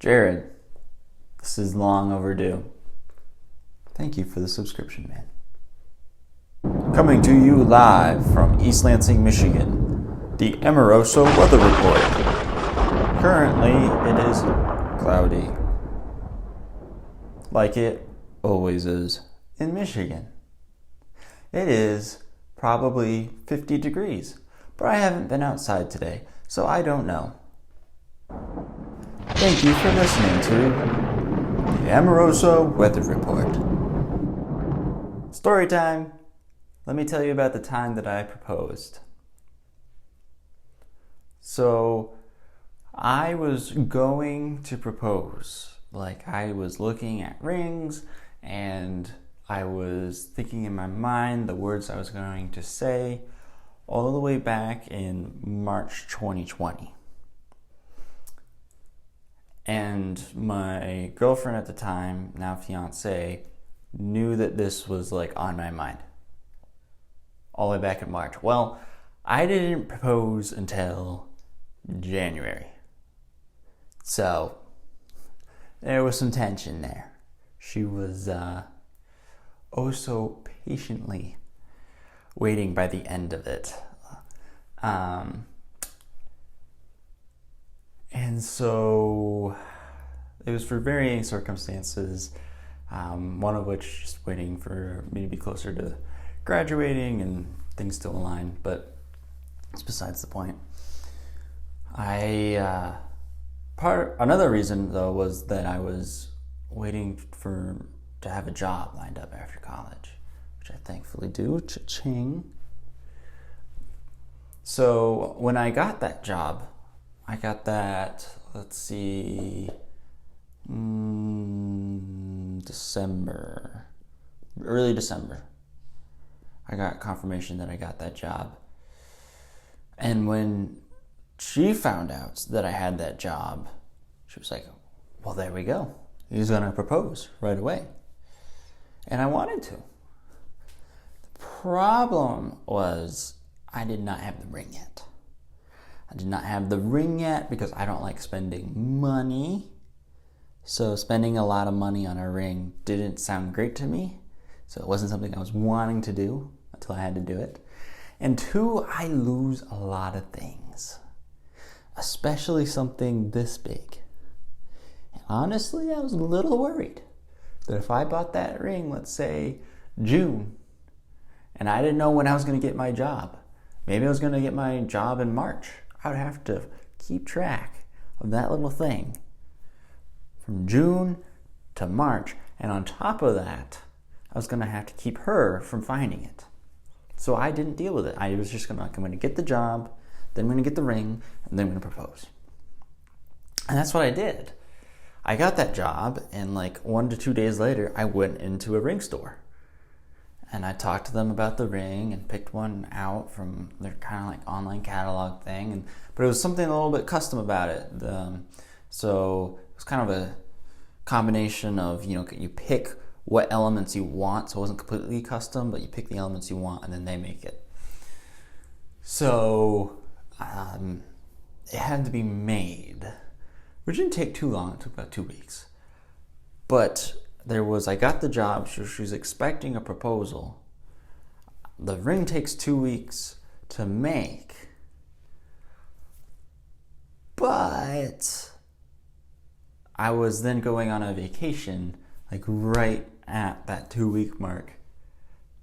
Jared, this is long overdue. Thank you for the subscription, man. Coming to you live from East Lansing, Michigan, the Amoroso Weather Report. Currently, it is cloudy. Like it always is in Michigan. It is probably 50 degrees, but I haven't been outside today, so I don't know. Thank you for listening to the Amoroso Weather Report. Story time. Let me tell you about the time that I proposed. So, I was going to propose. I was looking at rings and I was thinking in my mind the words I was going to say all the way back in March 2020. And my girlfriend at the time, now fiance, knew that this was on my mind. All the way back in March. Well, I didn't propose until January. So, there was some tension there. She was oh so patiently waiting by the end of it. And so it was for varying circumstances, one of which just waiting for me to be closer to graduating and things to align, but it's besides the point. Another reason though was that I was waiting to have a job lined up after college, which I thankfully do. Cha-ching. So when I got that job, I got that, early December. I got confirmation that I got that job. And when she found out that I had that job, she was like, well, there we go. He's going to propose right away. And I wanted to. The problem was I did not have the ring yet. I did not have the ring yet because I don't like spending money. So spending a lot of money on a ring didn't sound great to me. So it wasn't something I was wanting to do until I had to do it. And two, I lose a lot of things, especially something this big. And honestly, I was a little worried that if I bought that ring, let's say June, and I didn't know when I was going to get my job, maybe I was going to get my job in March, I would have to keep track of that little thing from June to March. And on top of that, I was going to have to keep her from finding it. So I didn't deal with it. I was just I'm going to get the job, then I'm going to get the ring, and then I'm going to propose. And that's what I did. I got that job, and 1 to 2 days later, I went into a ring store. And I talked to them about the ring and picked one out from their kind of online catalog thing. But it was something a little bit custom about it. So it was kind of a combination of, you pick what elements you want. So it wasn't completely custom, but you pick the elements you want and then they make it. So it had to be made, which didn't take too long. It took about 2 weeks. But I got the job, so she was expecting a proposal. The ring takes 2 weeks to make, but I was then going on a vacation, right at that 2 week mark,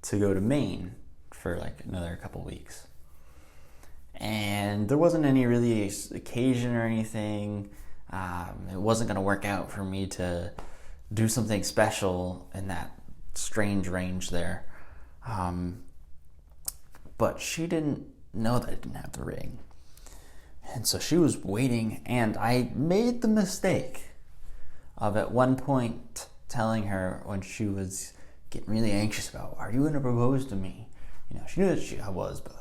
to go to Maine for another couple weeks. And there wasn't any really occasion or anything. It wasn't going to work out for me to do something special in that strange range there. But she didn't know that I didn't have the ring. And so she was waiting, and I made the mistake of at one point telling her when she was getting really anxious about, are you going to propose to me? She knew that I was, but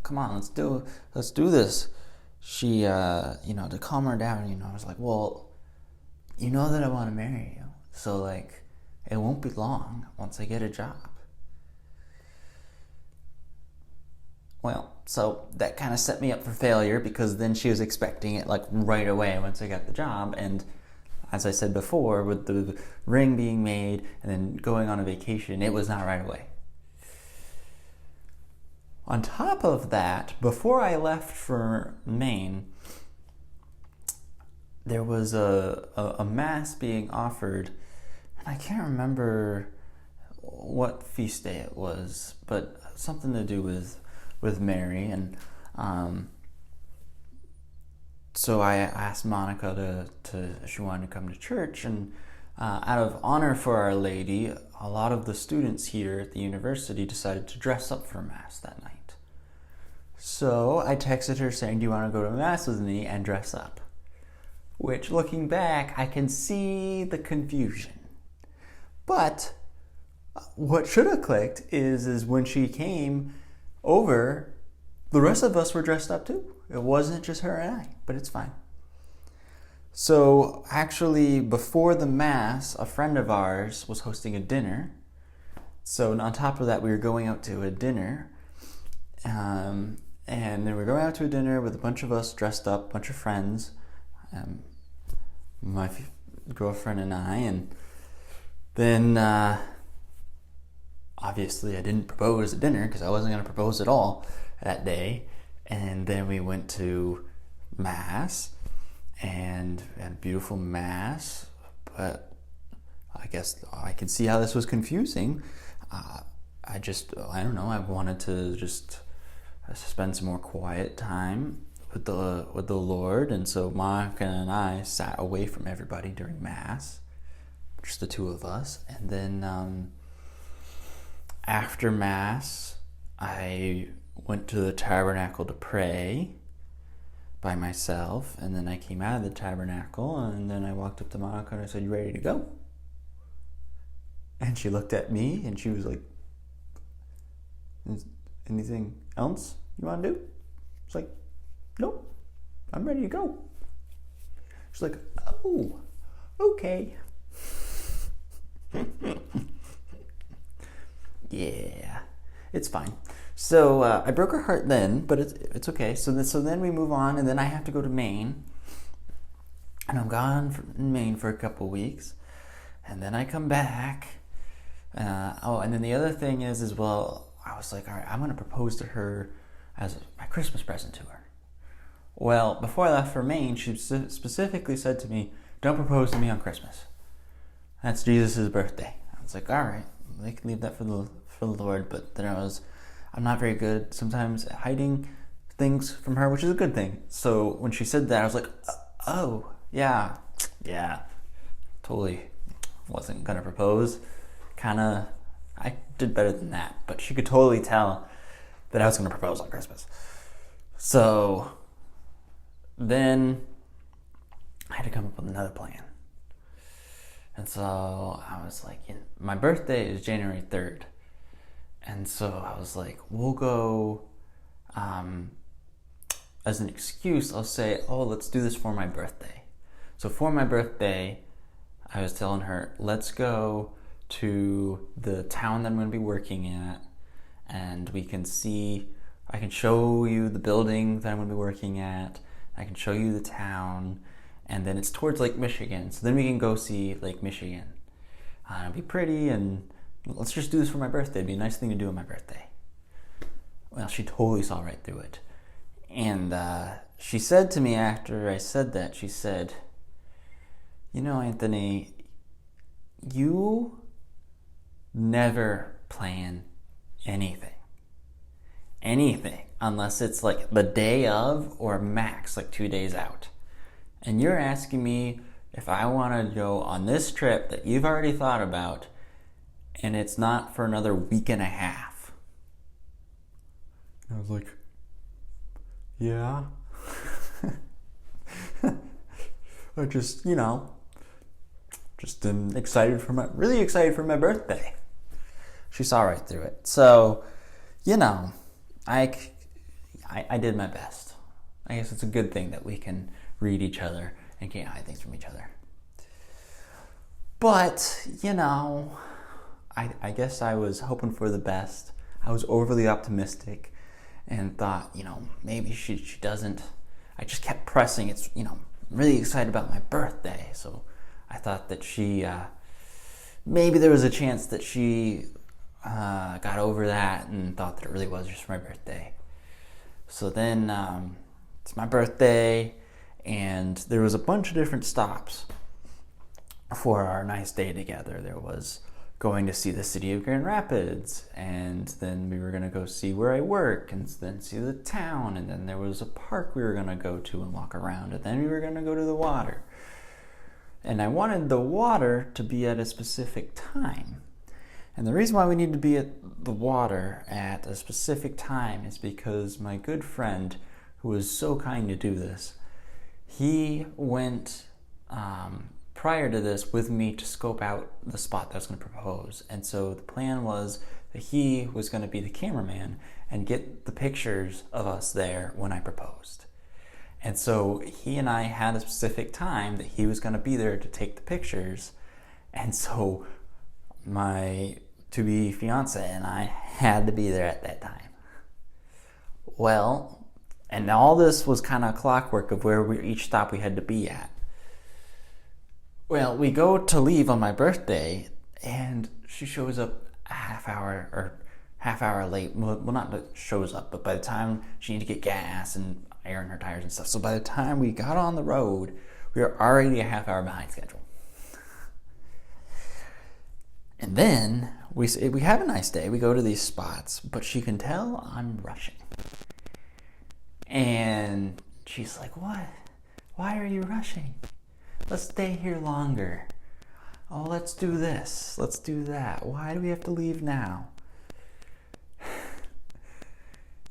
come on, let's do this. She, to calm her down, I was like, well, you know that I want to marry you. So, it won't be long once I get a job. Well, so that kind of set me up for failure because then she was expecting it right away once I got the job, and as I said before, with the ring being made and then going on a vacation, it was not right away. On top of that, before I left for Maine, there was a mass being offered, and I can't remember what feast day it was, but something to do with Mary. And so I asked Monica if she wanted to come to church, and out of honor for Our Lady, a lot of the students here at the university decided to dress up for Mass that night. So I texted her saying, do you want to go to Mass with me and dress up? Which, looking back, I can see the confusion. But what should have clicked is when she came over, the rest of us were dressed up too. It wasn't just her and I, but it's fine. So actually, before the Mass, a friend of ours was hosting a dinner. So on top of that, we were going out to a dinner. And then we were going out to a dinner with a bunch of us dressed up, a bunch of friends, my girlfriend and I. And then, obviously, I didn't propose at dinner because I wasn't going to propose at all that day. And then we went to Mass and had a beautiful Mass. But I guess I can see how this was confusing. I don't know, I wanted to just spend some more quiet time with the Lord. And so Monica and I sat away from everybody during Mass, just the two of us. And then after Mass, I went to the tabernacle to pray by myself, and then I came out of the tabernacle, and then I walked up to Monica and I said, you ready to go? And she looked at me and she was like, anything else you want to do? It's like, nope, I'm ready to go. She's like, oh, okay. Yeah, it's fine. So I broke her heart then, but it's okay. So then we move on, and then I have to go to Maine, and I'm gone in Maine for a couple weeks, and then I come back. And then the other thing is well, I was like, all right, I'm going to propose to her as my Christmas present to her. Well, before I left for Maine, she specifically said to me, don't propose to me on Christmas. That's Jesus' birthday. I was like, all right, they can leave that for the Lord. But then I'm not very good sometimes at hiding things from her, which is a good thing. So when she said that, I was like, oh, yeah, totally wasn't going to propose. I did better than that, but she could totally tell that I was going to propose on Christmas. So then I had to come up with another plan. And so I was like, my birthday is January 3rd. And so I was like, we'll go, as an excuse, I'll say, oh, let's do this for my birthday. So for my birthday, I was telling her, let's go to the town that I'm going to be working at, and I can show you the building that I'm going to be working at, I can show you the town, and then it's towards Lake Michigan, so then we can go see Lake Michigan. It'll be pretty, and let's just do this for my birthday. It'd be a nice thing to do on my birthday. Well, she totally saw right through it. And she said to me after I said that, she said, Anthony, you never plan anything, unless it's like the day of or max like 2 days out. And you're asking me if I want to go on this trip that you've already thought about, and it's not for another week and a half. I was like, yeah. I just, am really excited for my birthday. She saw right through it. So, I did my best. I guess it's a good thing that we can read each other and can't hide things from each other. But, I guess I was hoping for the best. I was overly optimistic and thought, maybe she doesn't. I just kept pressing. It's, I'm really excited about my birthday. So I thought that she, maybe there was a chance that she got over that and thought that it really was just my birthday. So then it's my birthday, and there was a bunch of different stops for our nice day together. There was going to see the city of Grand Rapids, and then we were going to go see where I work, and then see the town, and then there was a park we were going to go to and walk around, and then we were going to go to the water. And I wanted the water to be at a specific time. And the reason why we need to be at the water at a specific time is because my good friend, who was so kind to do this, he went prior to this with me to scope out the spot that I was going to propose. And so the plan was that he was going to be the cameraman and get the pictures of us there when I proposed. And so he and I had a specific time that he was going to be there to take the pictures. And so my to-be fiance and I had to be there at that time. Well, and all this was kind of clockwork of where each stop we had to be at. Well, we go to leave on my birthday, and she shows up a half hour late. Well, not that shows up, but by the time she needed to get gas and air in her tires and stuff. So by the time we got on the road, we were already a half hour behind schedule. And then we have a nice day. We go to these spots, but she can tell I'm rushing. And she's like, "What? Why are you rushing? Let's stay here longer. Oh, let's do this. Let's do that. Why do we have to leave now?"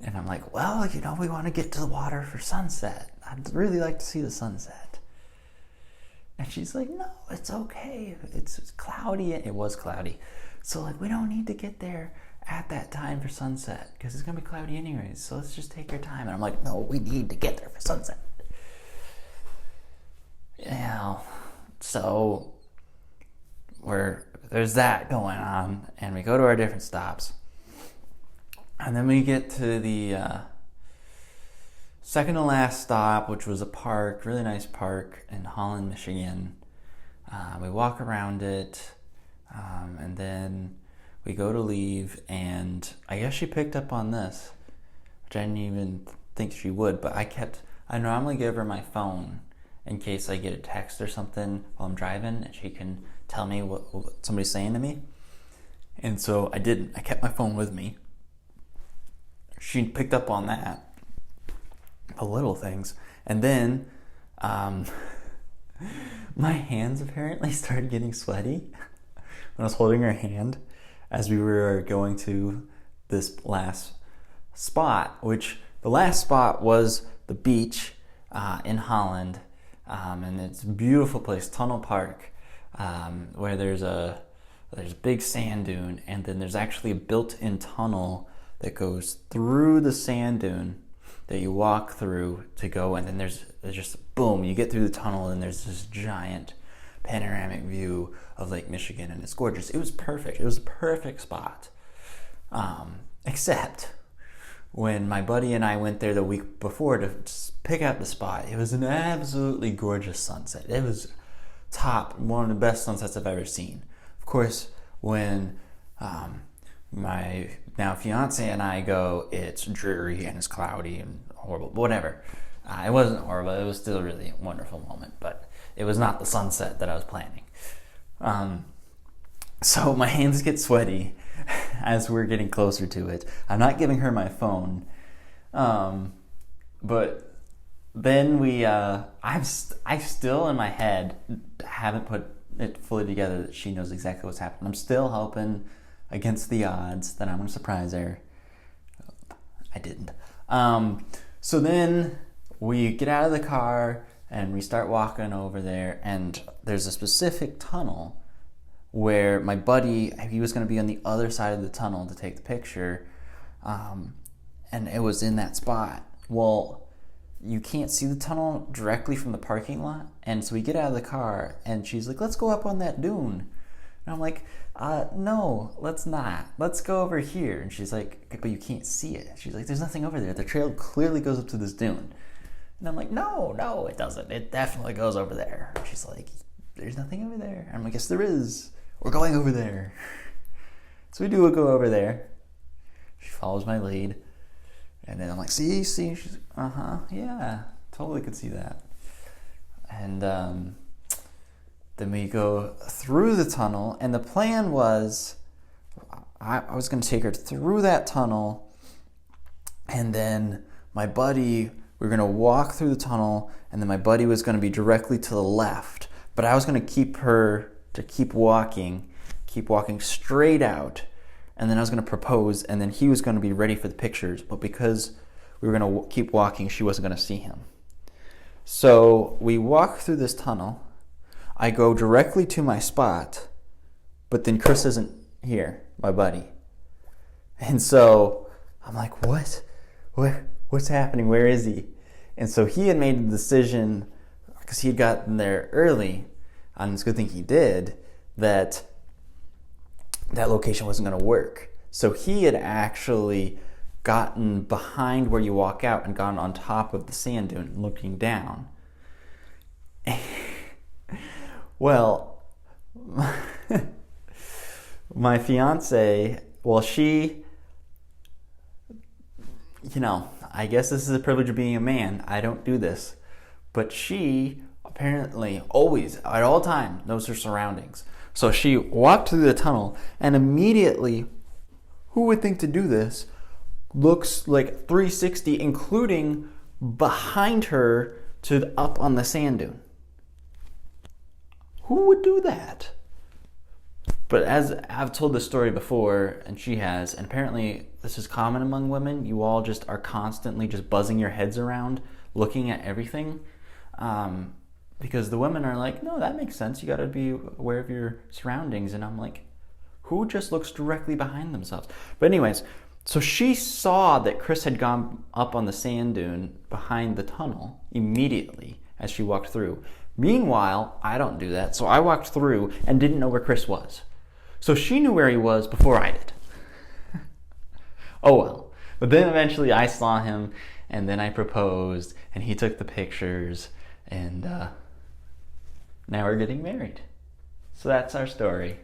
And I'm like, "Well, we want to get to the water for sunset. I'd really like to see the sunset." And she's like, "No, it's okay. It's cloudy." It was cloudy. So we don't need to get there at that time for sunset because it's going to be cloudy anyways. So let's just take our time. And I'm like, "No, we need to get there for sunset." Yeah. So there's that going on, and we go to our different stops. And then we get to the second to last stop, which was a park, really nice park in Holland, Michigan. We walk around it, and then we go to leave, and I guess she picked up on this, which I didn't even think she would, but I normally give her my phone in case I get a text or something while I'm driving, and she can tell me what somebody's saying to me. And so I didn't. I kept my phone with me. She picked up on that, the little things. And then my hands apparently started getting sweaty when I was holding her hand as we were going to this last spot, which the last spot was the beach in Holland. And it's a beautiful place, Tunnel Park, where there's a big sand dune, and then there's actually a built-in tunnel that goes through the sand dune that you walk through to go, and then there's just boom, you get through the tunnel, and there's this giant panoramic view of Lake Michigan, and it's gorgeous. It was perfect. It was a perfect spot, except when my buddy and I went there the week before to pick out the spot. It was an absolutely gorgeous sunset. It was one of the best sunsets I've ever seen. Of course, when my now fiance and I go, it's dreary and it's cloudy and horrible, whatever. It wasn't horrible. It was still a really wonderful moment, but it was not the sunset that I was planning. So my hands get sweaty as we're getting closer to it. I'm not giving her my phone, but then I still in my head haven't put it fully together that she knows exactly what's happening. I'm still hoping against the odds that I'm going to surprise her. I didn't. So then we get out of the car and we start walking over there, and there's a specific tunnel where my buddy, he was going to be on the other side of the tunnel to take the picture, and it was in that spot. Well, you can't see the tunnel directly from the parking lot, and so we get out of the car, and she's like, "Let's go up on that dune." And I'm like, "No, let's not. Let's go over here." And she's like, "But you can't see it." She's like, "There's nothing over there. The trail clearly goes up to this dune." And I'm like, No, it doesn't. It definitely goes over there. And she's like, there's nothing over there. I'm like, yes, there is. We're going over there. So we do go over there. She follows my lead. And then I'm like, see? She's like, yeah, totally could see that. And then we go through the tunnel. And the plan was, I was going to take her through that tunnel. And then my buddy, we were going to walk through the tunnel. And then my buddy was going to be directly to the left. But I was going to keep walking straight out. And then I was going to propose, and then he was going to be ready for the pictures. But because we were going to keep walking, she wasn't going to see him. So we walk through this tunnel. I go directly to my spot, but then Chris isn't here, my buddy. And so I'm like, what? What's happening? Where is he? And so he had made the decision, because he had gotten there early, and it's a good thing he did, that location wasn't going to work. So he had actually gotten behind where you walk out and gotten on top of the sand dune looking down. Well, my fiance, she, I guess this is the privilege of being a man. I don't do this. But she apparently always, at all times, knows her surroundings. So she walked through the tunnel, and immediately, who would think to do this, looks like 360, including behind her to up on the sand dune. Who would do that? But as I've told this story before, and she has, and apparently this is common among women, you all just are constantly just buzzing your heads around, looking at everything. Because the women are like, no, that makes sense. You got to be aware of your surroundings. And I'm like, who just looks directly behind themselves? But anyways, so she saw that Chris had gone up on the sand dune behind the tunnel immediately as she walked through. Meanwhile, I don't do that. So I walked through and didn't know where Chris was. So she knew where he was before I did. Oh well. But then eventually I saw him, and then I proposed, and he took the pictures, and now we're getting married. So that's our story.